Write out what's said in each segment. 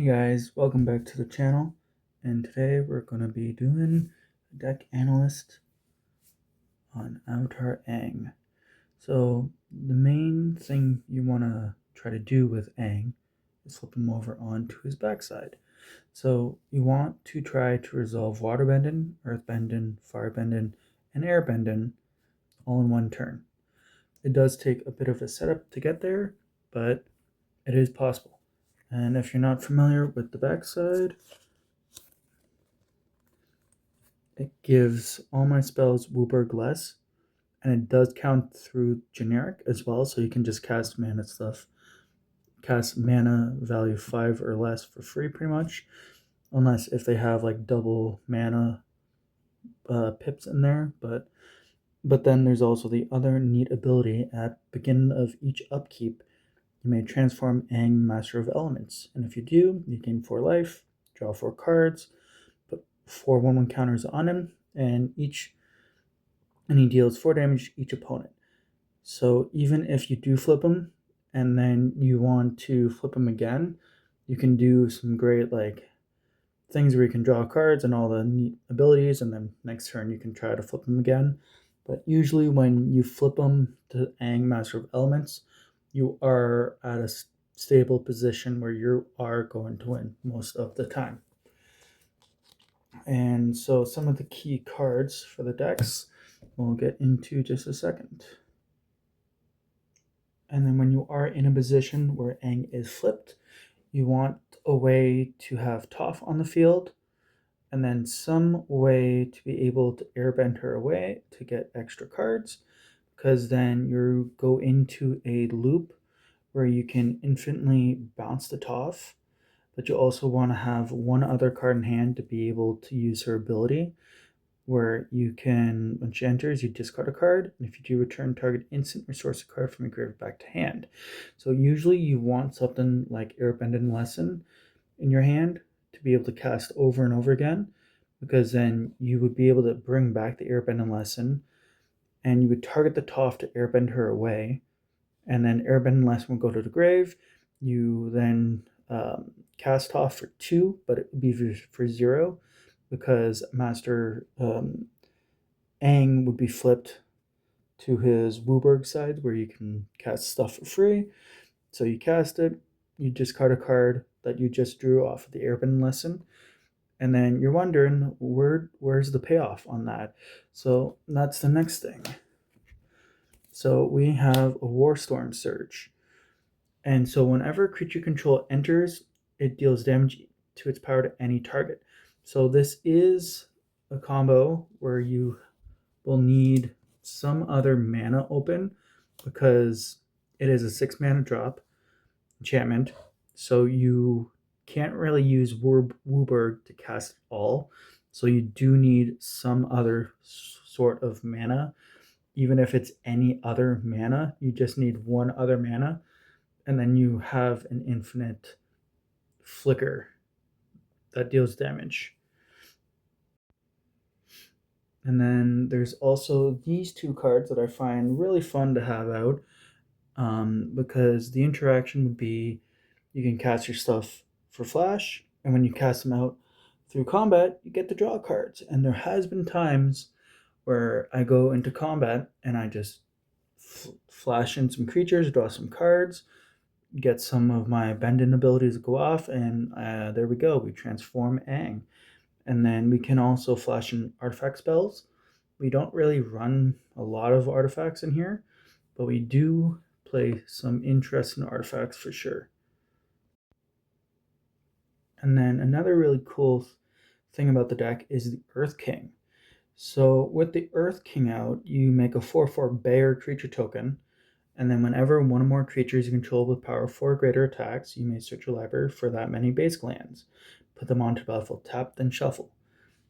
Hey guys, welcome back to the channel, and today we're going to be doing a deck analyst on Avatar Aang. So the main thing you want to try to do with Aang is flip him over onto his backside. So you want to try to resolve water bending, earth bending, fire bending, and air bending all in one turn. It does take a bit of a setup to get there, but it is possible. And if you're not familiar with the backside, it gives all my spells Wooburg less, and it does count through generic as well, so you can just cast mana stuff. Cast mana value 5 or less for free, pretty much, unless if they have like double mana pips in there. But then there's also the other neat ability at beginning of each upkeep. You may transform Aang Master of Elements, and if you do, you gain 4 life, draw 4 cards, put 4 1/1 counters on him, and he deals 4 damage to each opponent. So even if you do flip him and then you want to flip him again, you can do some great like things where you can draw cards and all the neat abilities, and then next turn you can try to flip him again. But usually when you flip him to Aang Master of Elements, you are at a stable position where you are going to win most of the time. And so some of the key cards for the decks we'll get into just a second. And then when you are in a position where Aang is flipped, you want a way to have Toph on the field, and then some way to be able to airbend her away to get extra cards, because then you go into a loop where you can infinitely bounce the Toph, but you also want to have one other card in hand to be able to use her ability, where you can, when she enters, you discard a card, and if you do return target instant, resource a card from your graveyard back to hand. So usually you want something like Airbending Lesson in your hand to be able to cast over and over again, because then you would be able to bring back the Airbending Lesson, and you would target the Toph to airbend her away, and then Airbending Lesson would go to the grave. You then cast Toph for 2, but it would be for 0, because Master Aang would be flipped to his Wooburg side where you can cast stuff for free. So you cast it, you discard a card that you just drew off of the Airbending Lesson, and then you're wondering where's the payoff on that. So that's the next thing. So we have a Warstorm Surge. And so whenever creature control enters, it deals damage to its power to any target. So this is a combo where you will need some other mana open, because it is a 6 mana drop enchantment. So you can't really use Wooburg to cast all. So you do need some other sort of mana. Even if it's any other mana, you just need one other mana, and then you have an infinite flicker that deals damage. And then there's also these 2 cards that I find really fun to have out, because the interaction would be you can cast your stuff for flash, and when you cast them out through combat, you get to draw cards. And there has been times where I go into combat and I just flash in some creatures, draw some cards, get some of my bending abilities to go off, and there we go. We transform Aang. And then we can also flash in artifact spells. We don't really run a lot of artifacts in here, but we do play some interesting artifacts for sure. And then another really cool thing about the deck is the Earth King. So with the Earth King out, you make a 4/4 Bear creature token, and then whenever one or more creatures you control with power 4 or greater attacks, you may search your library for that many basic lands. Put them onto the battlefield, tap, then shuffle.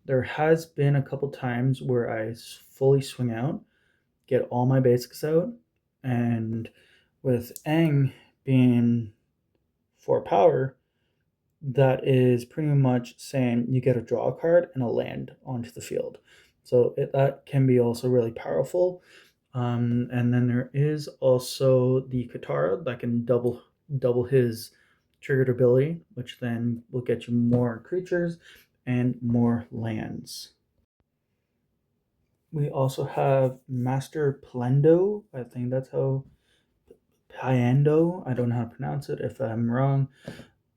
There has been a couple times where I fully swing out, get all my basics out, and with Aang being 4 power, that is pretty much saying you get to draw a card and a land onto the field. So that can be also really powerful. And then there is also the Katara that can double his triggered ability, which then will get you more creatures and more lands. We also have Master Plendo. I think that's how Piando. I don't know how to pronounce it. If I'm wrong,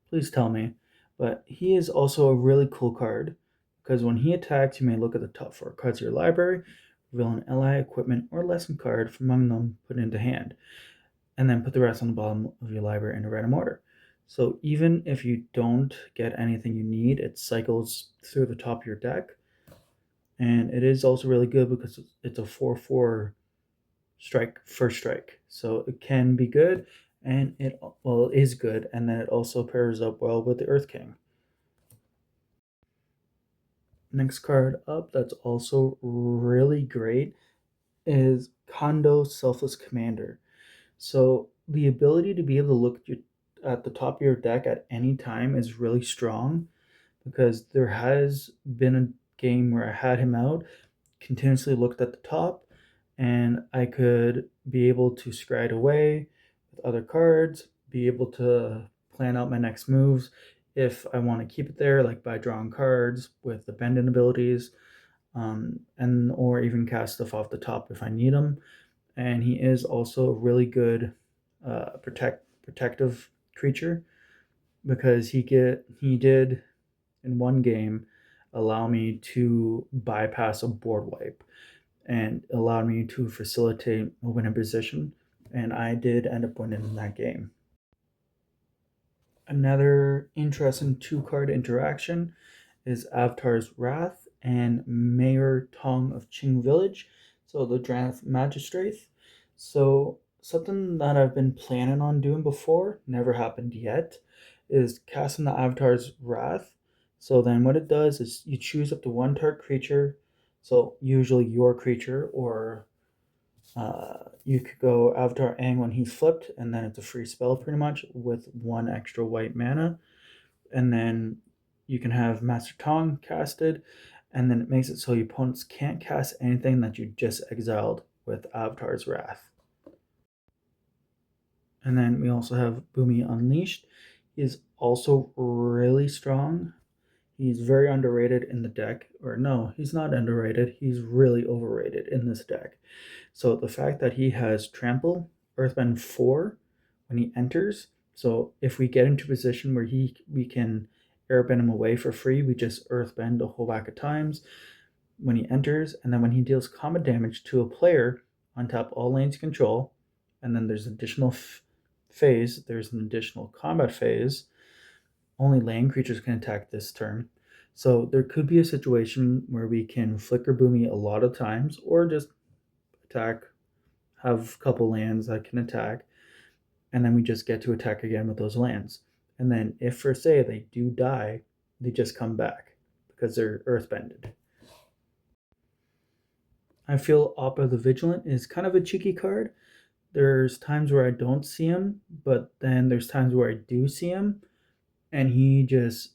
please tell me. But he is also a really cool card because when he attacks, you may look at the top 4 cards of your library, reveal an ally, equipment, or lesson card from among them, put it into hand, and then put the rest on the bottom of your library in a random order. So even if you don't get anything you need, it cycles through the top of your deck. And it is also really good because it's a 4/4 strike, first strike. So it can be good, and it is good, and then it also pairs up well with the Earth King. Next card up that's also really great is Kondo Selfless Commander. So the ability to be able to look at the top of your deck at any time is really strong because there has been a game where I had him out, continuously looked at the top, and I could be able to scry away with other cards, be able to plan out my next moves if I want to keep it there, like by drawing cards with the bending abilities, and or even cast stuff off the top if I need them. And he is also a really good protective creature because he did in one game allow me to bypass a board wipe and allowed me to facilitate a winning position, and I did end up winning that game. Another interesting 2 card interaction is Avatar's Wrath and Mayor Tong of Qing Village, so the Draft Magistrate. So something that I've been planning on doing before, never happened yet, is casting the Avatar's Wrath. So then what it does is you choose up to 1 target creature, so usually your creature, or you could go Avatar Aang when he's flipped, and then it's a free spell pretty much with 1 extra white mana. And then you can have Master Tong casted, and then it makes it so your opponents can't cast anything that you just exiled with Avatar's Wrath. And then we also have Boomy Unleashed. He is also really strong. He's very underrated in the deck. Or no, he's not underrated. He's really overrated in this deck. So the fact that he has Trample, Earthbend 4 when he enters. So if we get into a position where we can airbend him away for free, we just Earthbend a whole whack of times when he enters, and then when he deals combat damage to a player, untap all lanes you control, and then there's additional phase. There's an additional combat phase. Only lane creatures can attack this turn. So there could be a situation where we can flicker Boomy a lot of times, or just attack, have a couple lands that can attack, and then we just get to attack again with those lands. And then if for say they do die, they just come back because they're earthbended. I feel Appa the Vigilant is kind of a cheeky card. There's times where I don't see him, but then there's times where I do see him, and he's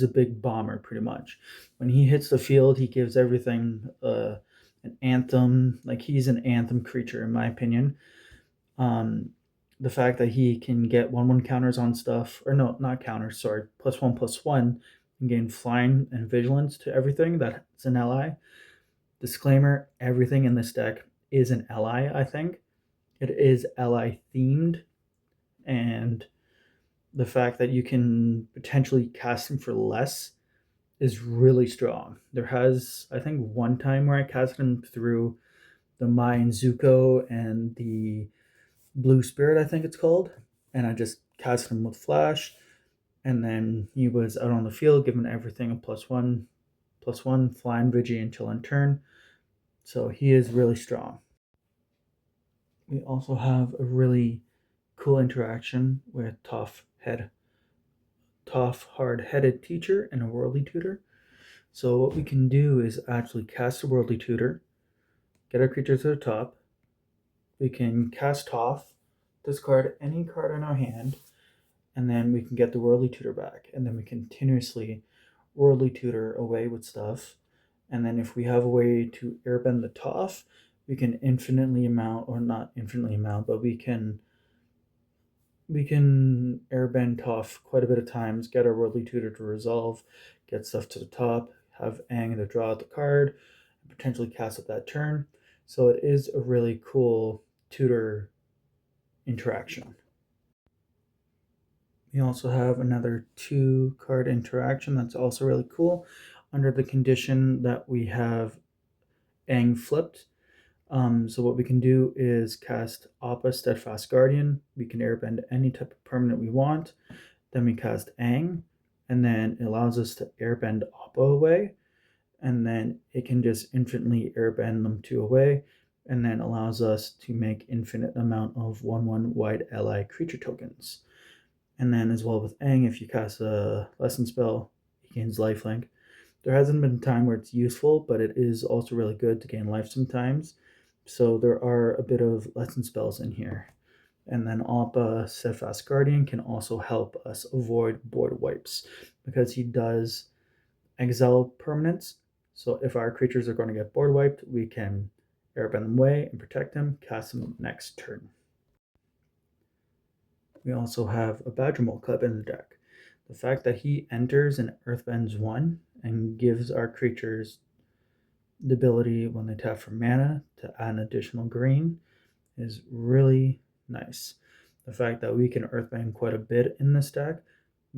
a big bomber pretty much. When he hits the field, he gives everything an anthem. Like, he's an anthem creature in my opinion. The fact that he can get 1/1 counters on stuff, or no, not counters, sorry, +1/+1, and gain flying and vigilance to everything that's an ally. Disclaimer: everything in this deck is an ally. I think it is ally themed, and the fact that you can potentially cast him for less is really strong. There has, I think, one time where I casted him through the Mayan Zuko and the Blue Spirit, I think it's called, and I just cast him with Flash, and then he was out on the field, given everything a +1/+1 flying Vigi until end turn. So he is really strong. We also have a really cool interaction with tough, hard-headed teacher and a worldly tutor. So what we can do is actually cast a worldly tutor, get our creature to the top. We can cast Toph, discard any card in our hand, and then we can get the worldly tutor back. And then we continuously worldly tutor away with stuff. And then if we have a way to airbend the Toph, we can infinitely amount, or not infinitely amount, but we can We can airbend Toph quite a bit of times, get our Worldly Tutor to resolve, get stuff to the top, have Aang to draw out the card, and potentially cast up that turn. So it is a really cool tutor interaction. We also have another 2-card interaction that's also really cool under the condition that we have Aang flipped. So what we can do is cast Appa Steadfast Guardian. We can airbend any type of permanent we want. Then we cast Aang, and then it allows us to airbend Appa away, and then it can just infinitely airbend them 2 away, and then allows us to make infinite amount of 1/1 wide ally creature tokens. And then as well with Aang, if you cast a lesson spell, he gains lifelink. There hasn't been a time where it's useful, but it is also really good to gain life sometimes. So there are a bit of lesson spells in here. And then Appa Steadfast Guardian can also help us avoid board wipes because he does exile permanents. So if our creatures are going to get board wiped, we can airbend them away and protect them, cast them next turn. We also have a Badgermole Club in the deck. The fact that he enters and earthbends 1 and gives our creatures the ability when they tap for mana to add an additional green is really nice. The fact that we can earthbend quite a bit in this deck,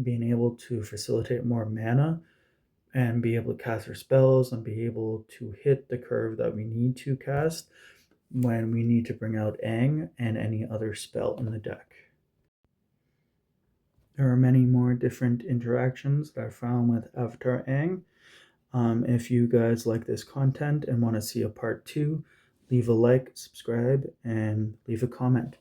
being able to facilitate more mana and be able to cast our spells and be able to hit the curve that we need to cast when we need to bring out Aang and any other spell in the deck. There are many more different interactions that I found with Avatar Aang. If you guys like this content and want to see a part 2, leave a like, subscribe, and leave a comment.